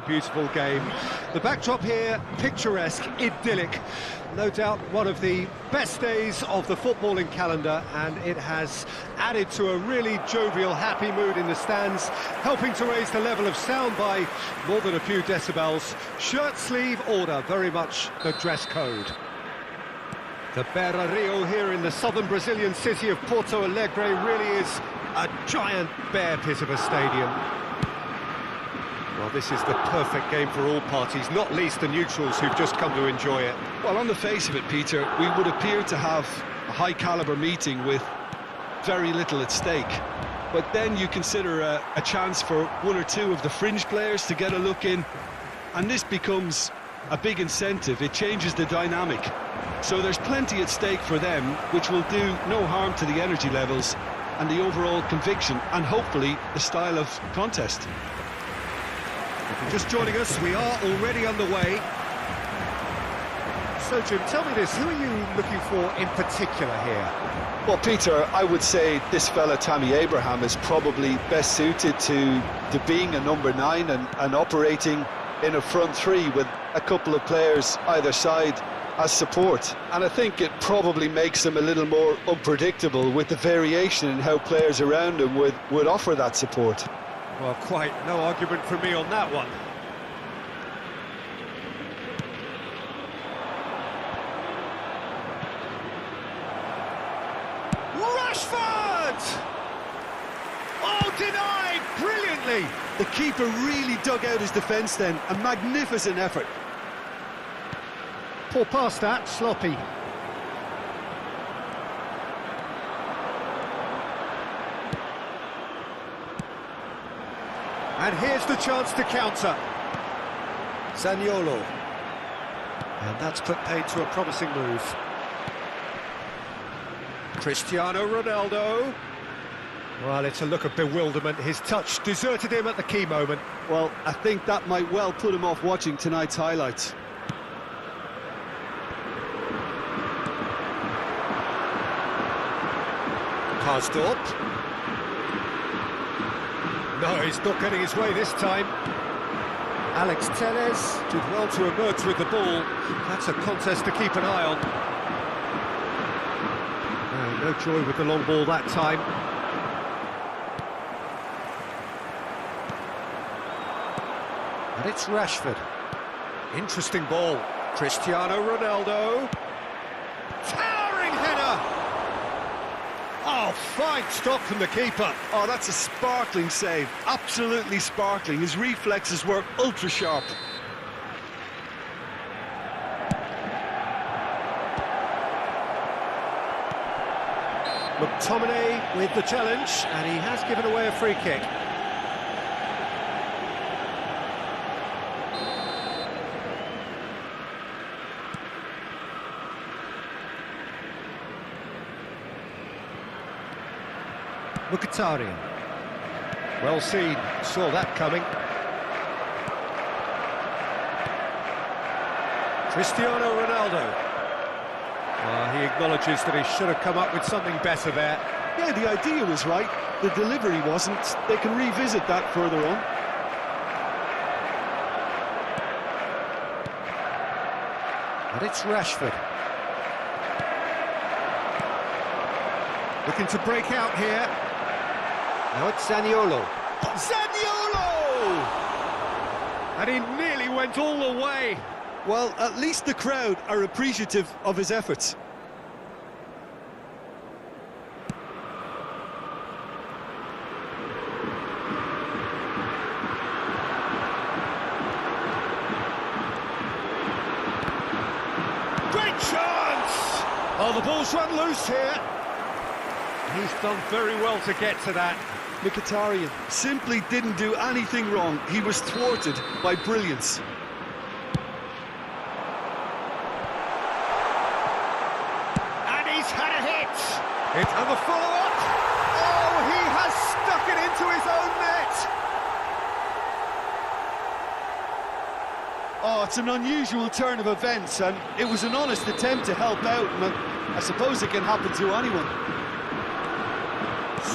beautiful game. The backdrop here, picturesque, idyllic. No doubt one of the best days of the footballing calendar, and it has added to a really jovial, happy mood in the stands, helping to raise the level of sound by more than a few decibels. Shirt-sleeve order, very much the dress code. The Beira-Rio here in the southern Brazilian city of Porto Alegre really is a giant bear pit of a stadium. Well, this is the perfect game for all parties, not least the neutrals who've just come to enjoy it. Well, on the face of it, Peter, we would appear to have a high-caliber meeting with very little at stake. But then you consider a chance for one or two of the fringe players to get a look in, and this becomes a big incentive. It changes the dynamic. So there's plenty at stake for them, which will do no harm to the energy levels and the overall conviction, and hopefully the style of contest. If you're just joining us, we are already underway. So, Jim, tell me this, who are you looking for in particular here? Well, Peter, I would say this fella, Tammy Abraham, is probably best suited to being a number 9 and operating in a front three with a couple of players either side as support. And I think it probably makes him a little more unpredictable with the variation in how players around him would offer that support. Well, quite no argument from me on that one. Rashford! Oh, denied brilliantly! The keeper really dug out his defence then, a magnificent effort. Poor pass that, sloppy. And here's the chance to counter. Zaniolo. And that's put paid to a promising move. Cristiano Ronaldo. Well, it's a look of bewilderment. His touch deserted him at the key moment. Well, I think that might well put him off watching tonight's highlights. Karsdorp. No, he's not getting his way this time. Alex Telles did well to emerge with the ball. That's a contest to keep an eye on. No joy with the long ball that time. And it's Rashford. Interesting ball. Cristiano Ronaldo. Towering header! Oh, fine stop from the keeper. Oh, that's a sparkling save. Absolutely sparkling. His reflexes were ultra sharp. McTominay with the challenge, and he has given away a free kick. Mkhitaryan. Well seen, saw that coming. Cristiano Ronaldo. He acknowledges that he should have come up with something better there. Yeah, the idea was right, the delivery wasn't. They can revisit that further on. And it's Rashford. Looking to break out here. Now it's Zaniolo. Zaniolo! And he nearly went all the way. Well, at least the crowd are appreciative of his efforts. Great chance! Oh, the ball's run loose here. He's done very well to get to that. Mkhitaryan simply didn't do anything wrong. He was thwarted by brilliance. And he's had a hit. Into the follow-up. Oh, he has stuck it into his own net. Oh, it's an unusual turn of events, and it was an honest attempt to help out, and I suppose it can happen to anyone.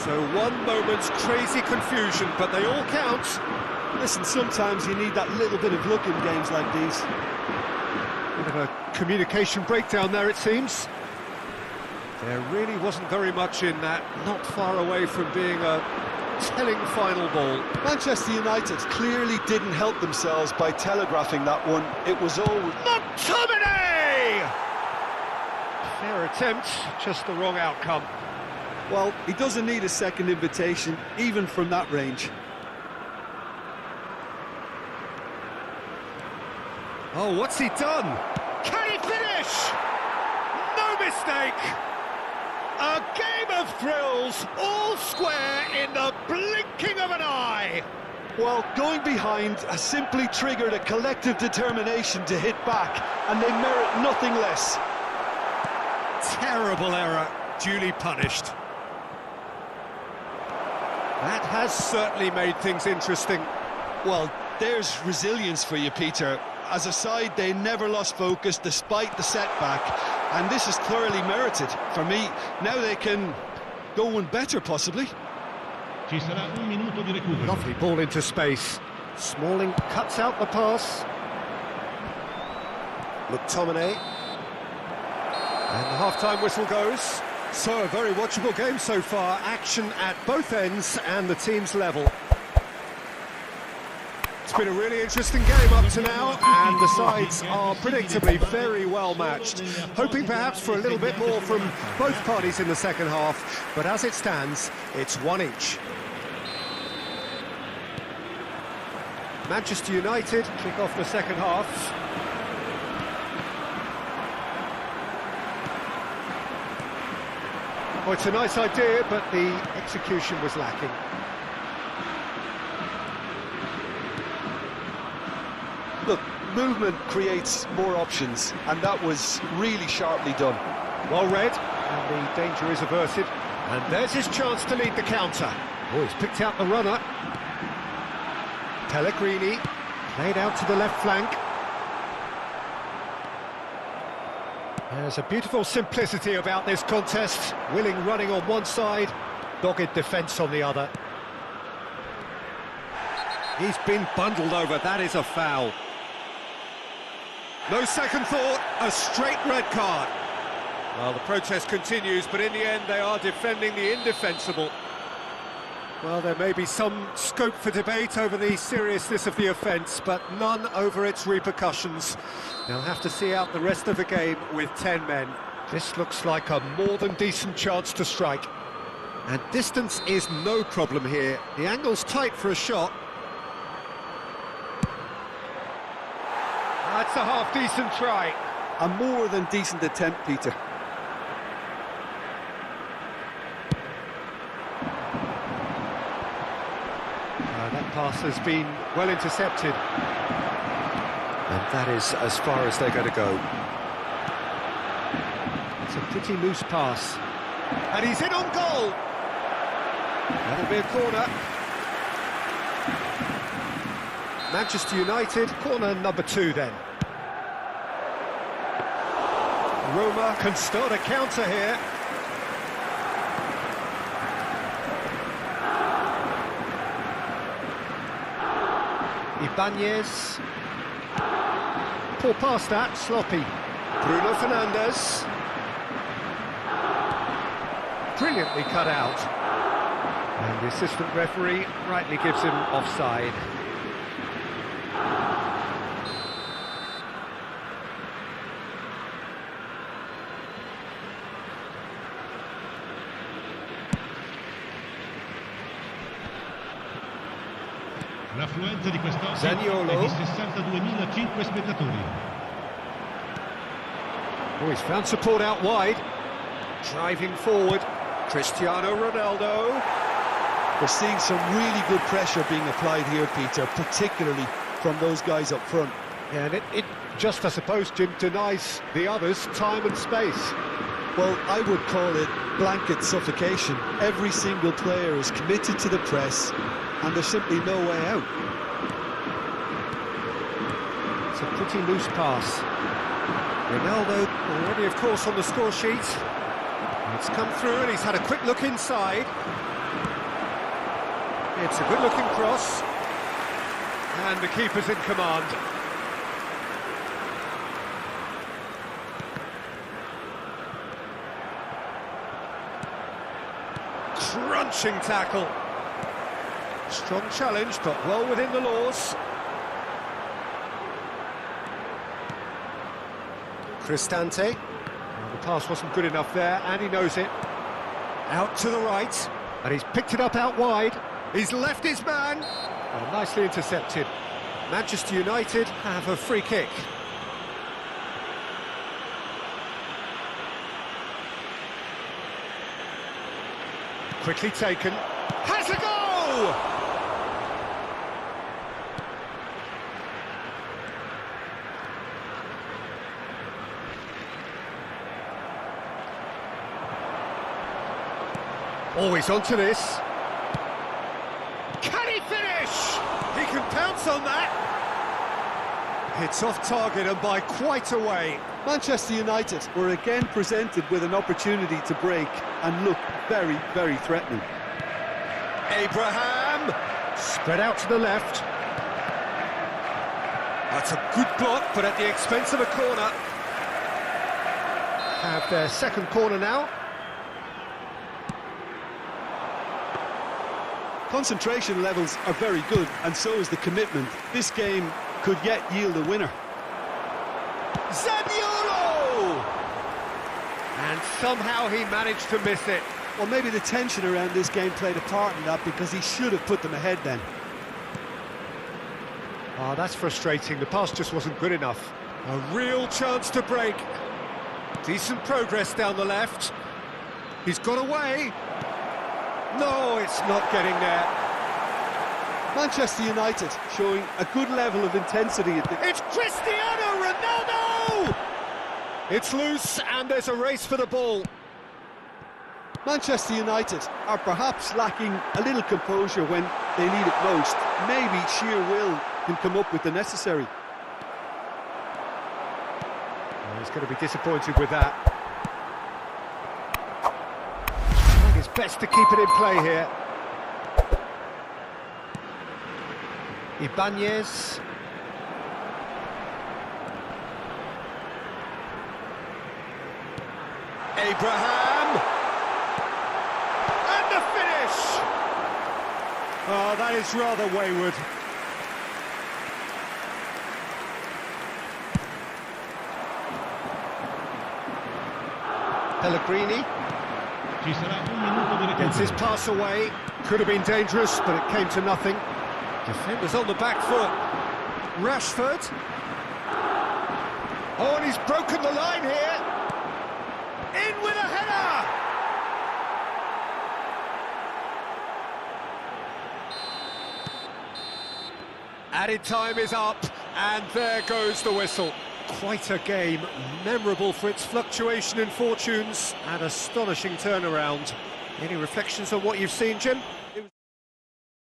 So one moment's crazy confusion, but they all count. Listen, sometimes you need that little bit of luck in games like these. Bit of a communication breakdown there, it seems. There really wasn't very much in that, not far away from being a telling final ball. Manchester United clearly didn't help themselves by telegraphing that one. It was all... McTominay! Fair attempt, just the wrong outcome. Well, he doesn't need a second invitation, even from that range. Oh, what's he done? Can he finish? No mistake! A game of thrills, all square in the blinking of an eye! Well, going behind has simply triggered a collective determination to hit back, and they merit nothing less. Terrible error, duly punished. That has certainly made things interesting. Well, there's resilience for you, Peter. As a side, they never lost focus despite the setback, and this is thoroughly merited. For me, now they can go one better, possibly. Ci sarà un minuto di recupero. Lovely ball into space. Smalling cuts out the pass. McTominay. And the half-time whistle goes. So, a very watchable game so far. Action at both ends and the team's level. It's been a really interesting game up to now, and the sides are predictably very well matched. Hoping perhaps for a little bit more from both parties in the second half, but as it stands, it's one each. Manchester United kick off the second half. Well, it's a nice idea, but the execution was lacking. Look, movement creates more options, and that was really sharply done. Well read, and the danger is averted. And there's his chance to lead the counter. Oh, he's picked out the runner. Pellegrini, played out to the left flank. There's a beautiful simplicity about this contest. Willing running on one side, dogged defence on the other. He's been bundled over, that is a foul. No second thought, a straight red card. Well, the protest continues, but in the end they are defending the indefensible. Well, there may be some scope for debate over the seriousness of the offence, but none over its repercussions. They'll have to see out the rest of the game with 10 men. This looks like a more than decent chance to strike. And distance is no problem here. The angle's tight for a shot. That's a half-decent try. A more than decent attempt, Peter. That pass has been well intercepted. And that is as far as they're going to go. It's a pretty loose pass. And he's in on goal! That'll be a corner. Manchester United, corner number 2 then. Roma can start a counter here. Ibanez. Poor pass that, sloppy. Bruno Fernandes. Brilliantly cut out. And the assistant referee rightly gives him offside. L'affluenza di quest'oggi Zaniolo. è di 62.005 spettatori. Oh, he's found support out wide. Driving forward, Cristiano Ronaldo. We're seeing some really good pressure being applied here, Peter, particularly from those guys up front. Yeah, and it just, I suppose, Jim, denies the others time and space. Well, I would call it blanket suffocation. Every single player is committed to the press, and there's simply no way out. It's a pretty loose pass. Ronaldo already, of course, on the score sheet. It's come through and he's had a quick look inside. It's a good-looking cross. And the keeper's in command. Crunching tackle. Strong challenge, but well within the laws. Cristante. Well, the pass wasn't good enough there, and he knows it. Out to the right, and he's picked it up out wide. He's left his man. Well, nicely intercepted. Manchester United have a free kick. Quickly taken. Has a goal! Always onto this. Can he finish? He can pounce on that. It's off target and by quite a way. Manchester United were again presented with an opportunity to break and look very, very threatening. Abraham! Spread out to the left. That's a good block, but at the expense of a corner. Have their second corner now. Concentration levels are very good, and so is the commitment. This game could yet yield a winner. Zaniolo! And somehow he managed to miss it. Well, maybe the tension around this game played a part in that, because he should have put them ahead then. Oh, that's frustrating. The pass just wasn't good enough. A real chance to break. Decent progress down the left. He's got away. No, it's not getting there. Manchester United showing a good level of intensity. It's Cristiano Ronaldo! It's loose and there's a race for the ball. Manchester United are perhaps lacking a little composure when they need it most. Maybe sheer will can come up with the necessary. Well, he's going to be disappointed with that. I think it's best to keep it in play here. Ibanez. Abraham. And the finish! Oh, that is rather wayward. Pellegrini. Ci sarà un minuto di Gets his recupero. pass away. Could have been dangerous, but it came to nothing. Defenders on the back foot. Rashford. Oh, and he's broken the line here. In with a header! Added time is up, and there goes the whistle. Quite a game, memorable for its fluctuation in fortunes and astonishing turnaround. Any reflections on what you've seen, Jim?